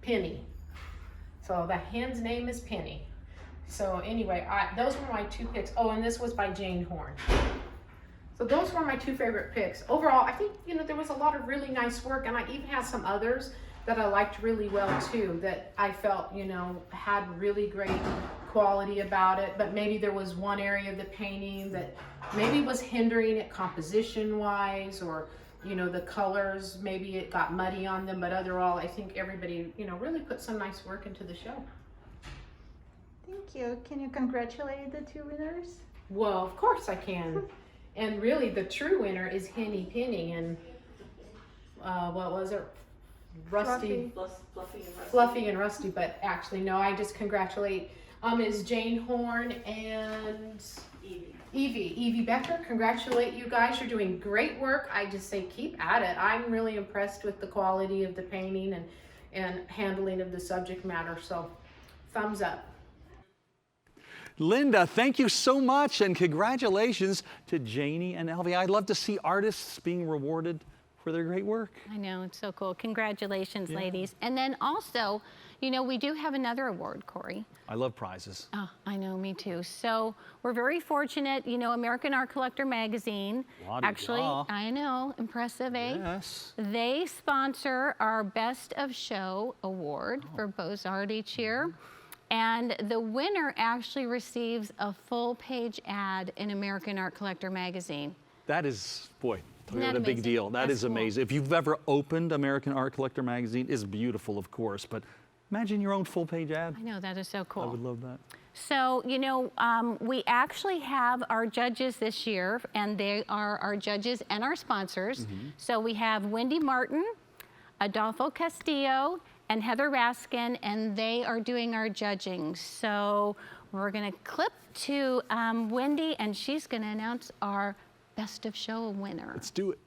Penny. So the hen's name is Penny. So anyway, those were my two picks. Oh, and this was by Jane Horn. So those were my two favorite picks. Overall, I think, you know, there was a lot of really nice work, and I even had some others that I liked really well too, that I felt, you know, had really great quality about it, but maybe there was one area of the painting that maybe was hindering it composition wise, or, you know, the colors, maybe it got muddy on them, but overall, I think everybody, you know, really put some nice work into the show.
Thank you. Can you congratulate the two winners?
Well, of course I can. And really, the true winner is Henny Penny, and what was it? Fluffy and Rusty, but actually, no, I just congratulate Ms. Jane Horn and Evie Becker. Congratulate you guys. You're doing great work. I just say keep at it. I'm really impressed with the quality of the painting and handling of the subject matter. So thumbs up.
Linda, thank you so much, and congratulations to Janie and Elvie. I'd love to see artists being rewarded for their great work.
I know, it's so cool. Congratulations, ladies. And then also, you know, we do have another award, Corey.
I love prizes.
Oh, I know, me too. So we're very fortunate, you know, American Art Collector magazine. Actually, I know, impressive, eh?
Yes.
They sponsor our Best of Show award for Beaux Arts each year. And the winner actually receives a full-page ad in American Art Collector magazine.
That is, boy,
Isn't that
what a big
amazing?
deal. That
That's
is amazing. If you've ever opened American Art Collector magazine, it's beautiful, of course, but imagine your own full-page ad.
I know, that is so cool.
I would love that.
So, you know, we actually have our judges this year, and they are our judges and our sponsors. So we have Wendy Martin, Adolfo Castillo, and Heather Raskin, and they are doing our judging. So we're gonna clip to Wendy, and she's gonna announce our Best of Show winner.
Let's do it.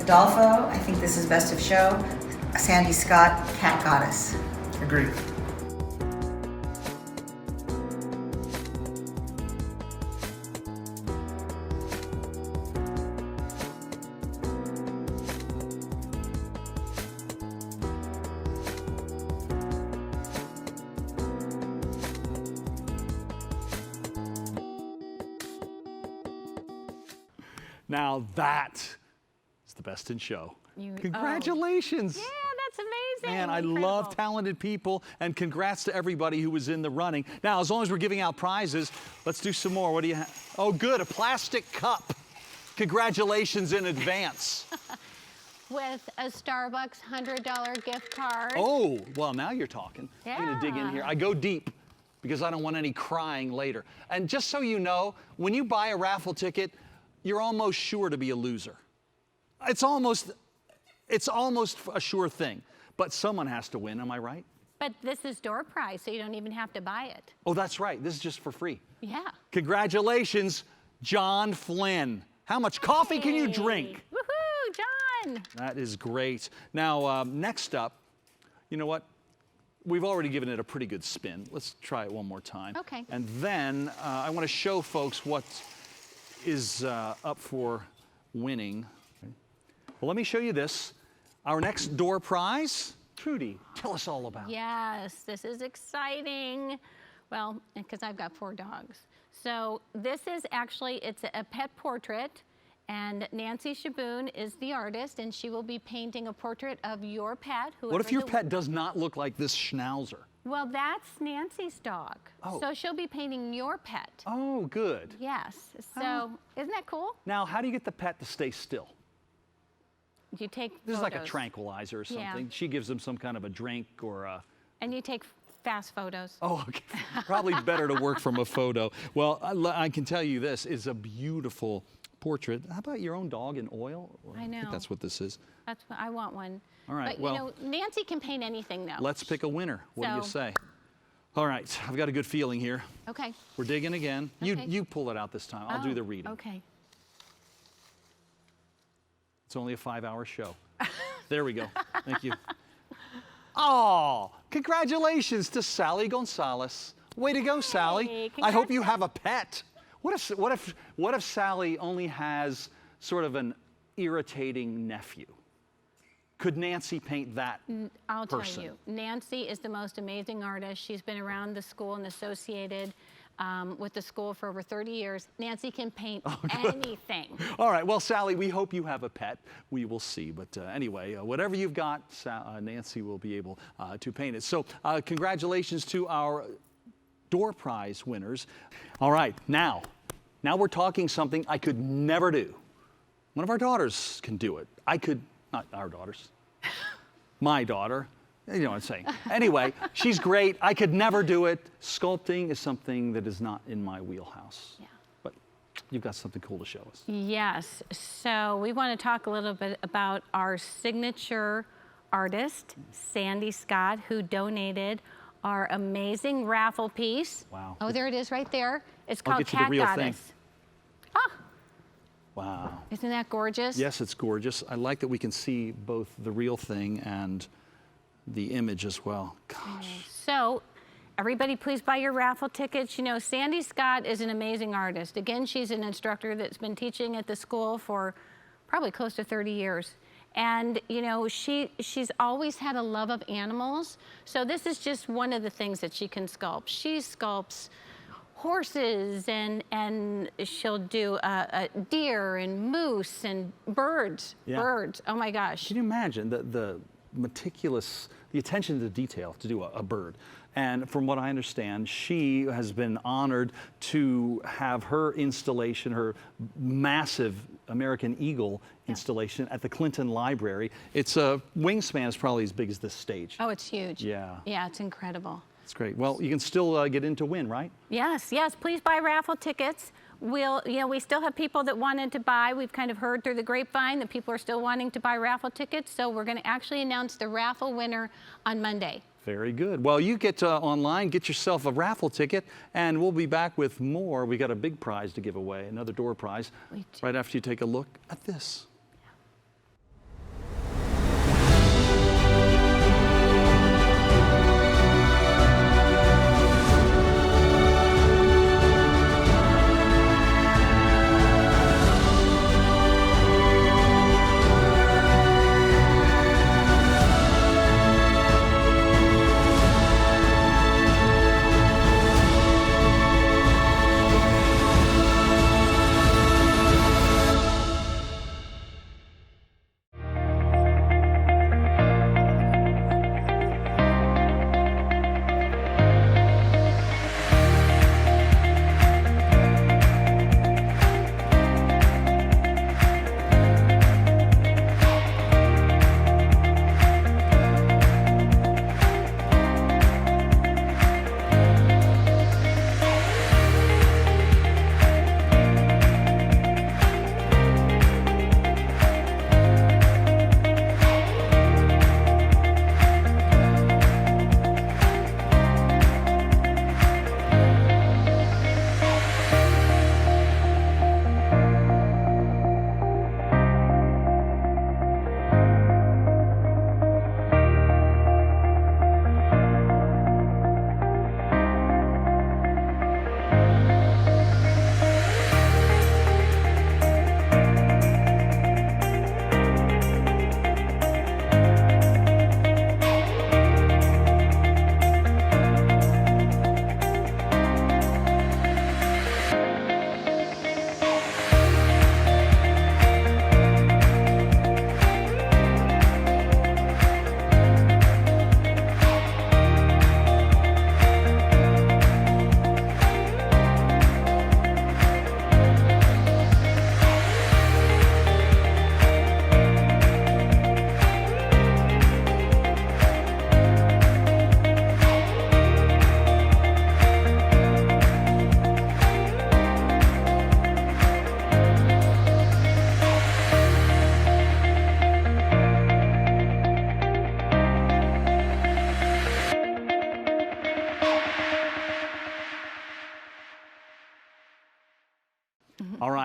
Adolfo, I think this is Best of Show. Sandy Scott, Cat Goddess.
Agreed.
Now that is the best in show. Congratulations.
Yeah, that's amazing.
Man, I
Incredible.
love talented people, and congrats to everybody who was in the running. Now, as long as we're giving out prizes, let's do some more. What do you have? Oh, good, a plastic cup. Congratulations in advance.
With a Starbucks $100 gift card.
Oh, well, now you're talking. I'm gonna dig in
Yeah.
here. I go deep because I don't want any crying later. And just so you know, when you buy a raffle ticket, you're almost sure to be a loser. It's almost a sure thing. But someone has to win, am I right?
But this is door prize, so you don't even have to buy it.
Oh, that's right. This is just for free.
Yeah.
Congratulations, John Flynn. How much coffee can you drink?
Woohoo, John!
That is great. Now, next up, you know what? We've already given it a pretty good spin. Let's try it one more time.
Okay.
And then I want to show folks what is up for winning. Well, let me show you this. Our next door prize. Trudy, tell us all about it.
Yes, this is exciting. Well, because I've got 4 dogs. So this is actually, it's a pet portrait, and Nancy Shaboon is the artist, and she will be painting a portrait of your pet.
What if your pet does not look like this schnauzer?
Well, that's Nancy's dog.
Oh.
So she'll be painting your pet.
Oh, good.
Yes. So isn't that cool?
Now, how do you get the pet to stay still?
You take
This is like a
photos.
tranquilizer or something.
Yeah.
She gives them some kind of a drink or a...
And you take fast photos.
Oh, okay. Probably better to work from a photo. Well, I can tell you this is a beautiful portrait. How about your own dog in oil?
I know.
think that's what this is.
That's what I want one.
All right,
But
well,
you know, Nancy can paint anything though.
Let's pick a winner. What do you
So-
say? All right, I've got a good feeling here.
Okay.
We're digging again.
Okay.
You pull it out this time. I'll do
Oh,
the reading.
Okay.
It's only a 5-hour show. There we go. Thank you. Oh, congratulations to Sally Gonzalez. Way to go, Sally. I hope you have a pet. What if Sally only has sort of an irritating nephew? Could Nancy paint that
I'll
person?
tell you, Nancy is the most amazing artist. She's been around the school and associated with the school for over 30 years. Nancy can paint anything.
All right, well, Sally, we hope you have a pet. We will see. But anyway, whatever you've got, Nancy will be able to paint it. So congratulations to our door prize winners. All right, now we're talking something I could never do. One of our daughters can do it. Not our daughters, my daughter. You know what I'm saying. Anyway, she's great. I could never do it. Sculpting is something that is not in my wheelhouse.
Yeah.
But you've got something cool to show us.
Yes, so we want to talk a little bit about our signature artist, Sandy Scott, who donated our amazing raffle piece.
Wow.
Oh, there it is right there. It's
I'll
called
get you the
Cat
real
Goddess.
thing. Wow.
Isn't that gorgeous?
Yes, it's gorgeous. I like that we can see both the real thing and the image as well. Gosh.
So, everybody please buy your raffle tickets. You know, Sandy Scott is an amazing artist. Again, she's an instructor that's been teaching at the school for probably close to 30 years. And, you know, she's always had a love of animals. So this is just one of the things that she can sculpt. She sculpts horses and she'll do a deer and moose and birds.
Yeah.
Birds, oh my gosh.
Can you imagine the meticulous, the attention to detail to do a bird? And from what I understand, she has been honored to have her installation, her massive American Eagle installation at the Clinton Library. Its wingspan is probably as big as this stage.
Oh, it's huge.
Yeah.
Yeah, it's incredible.
That's great. Well, you can still get in to win, right?
Yes, yes, please buy raffle tickets. We still have people that wanted to buy. We've kind of heard through the grapevine that people are still wanting to buy raffle tickets. So we're going to actually announce the raffle winner on Monday.
Very good. Well, you get online, get yourself a raffle ticket, and we'll be back with more. We got a big prize to give away, another door prize, right after you take a look at this.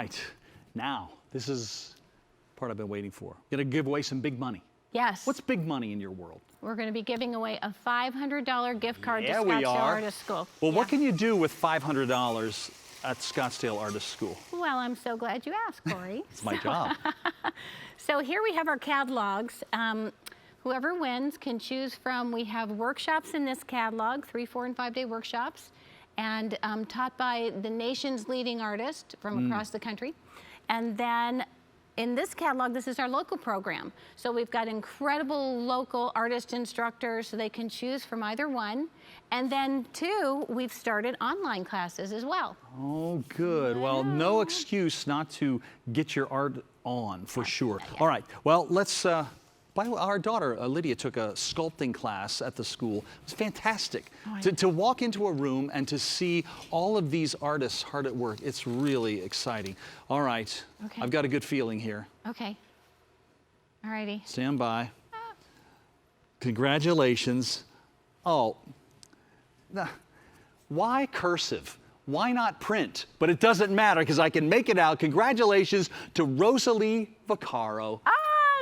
right, now, this is the part I've been waiting for. Gonna give away some big money.
Yes.
What's big money in your world?
We're going to be giving away a $500 gift card to
Yeah, we
Scottsdale
are.
Artists School.
Well, what can you do with $500 at Scottsdale Artists School?
Well, I'm so glad you asked, Corey.
It's my job.
So here we have our catalogs. Whoever wins can choose from, we have workshops in this catalog, 3-, 4-, and 5-day workshops, and taught by the nation's leading artists from across the country. And then in this catalog, this is our local program. So we've got incredible local artist instructors, so they can choose from either one. And then 2, we've started online classes as well.
Oh, good. Well, no excuse not to get your art on, for sure. All right, well, let's, our daughter, Lydia, took a sculpting class at the school. It was fantastic. To walk into a room and to see all of these artists hard at work, it's really exciting. All right, I've got a good feeling here.
Okay. All righty.
Stand by. Congratulations. Oh, why cursive? Why not print? But it doesn't matter because I can make it out. Congratulations to Rosalie Vaccaro.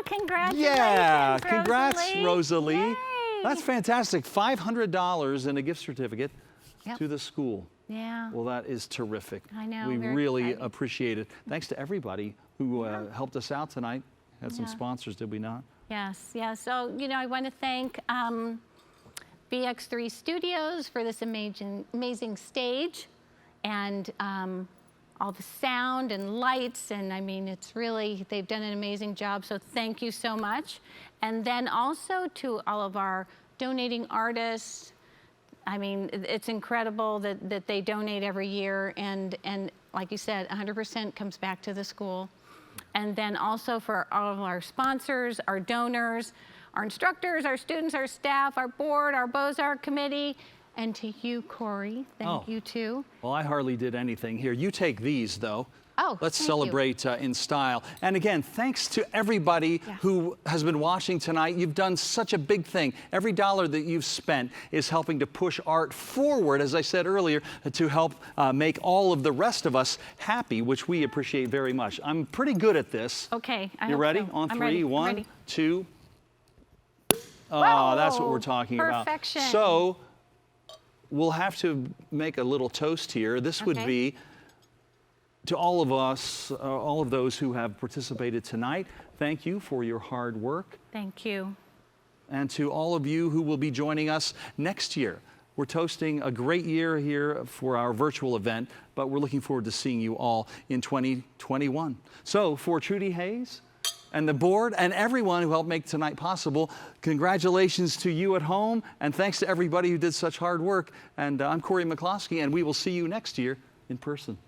Congratulations,
Yeah, congrats, Rosalie.
Yay.
That's fantastic. $500 and a gift certificate to the school.
Yeah.
Well, that is terrific.
I know,
We
very
really
exciting.
appreciate it. Thanks to everybody who helped us out tonight. Had some sponsors, did we not?
Yes, yes. So, you know, I want to thank BX3 Studios for this amazing stage and all the sound and lights, and I mean, it's really, they've done an amazing job, so thank you so much. And then also to all of our donating artists. I mean, it's incredible that they donate every year, and like you said, 100% comes back to the school. And then also for all of our sponsors, our donors, our instructors, our students, our staff, our board, our Beaux Arts committee, and to you, Corey, thank you too.
Well, I hardly did anything here. You take these, though.
Oh,
let's
thank
celebrate in style. And again, thanks to everybody who has been watching tonight. You've done such a big thing. Every dollar that you've spent is helping to push art forward, as I said earlier, to help make all of the rest of us happy, which we appreciate very much. I'm pretty good at this.
Okay, I
You
hope
ready?
so.
On
I'm
3,
ready.
1, 2. Oh,
Whoa,
that's what we're talking
perfection.
about. So we'll have to make a little toast here. This would be to all of us, all of those who have participated tonight. Thank you for your hard work.
Thank you.
And to all of you who will be joining us next year. We're toasting a great year here for our virtual event, but we're looking forward to seeing you all in 2021. So for Trudy Hayes and the board and everyone who helped make tonight possible, congratulations to you at home, and thanks to everybody who did such hard work. And I'm Corey McCloskey, and we will see you next year in person.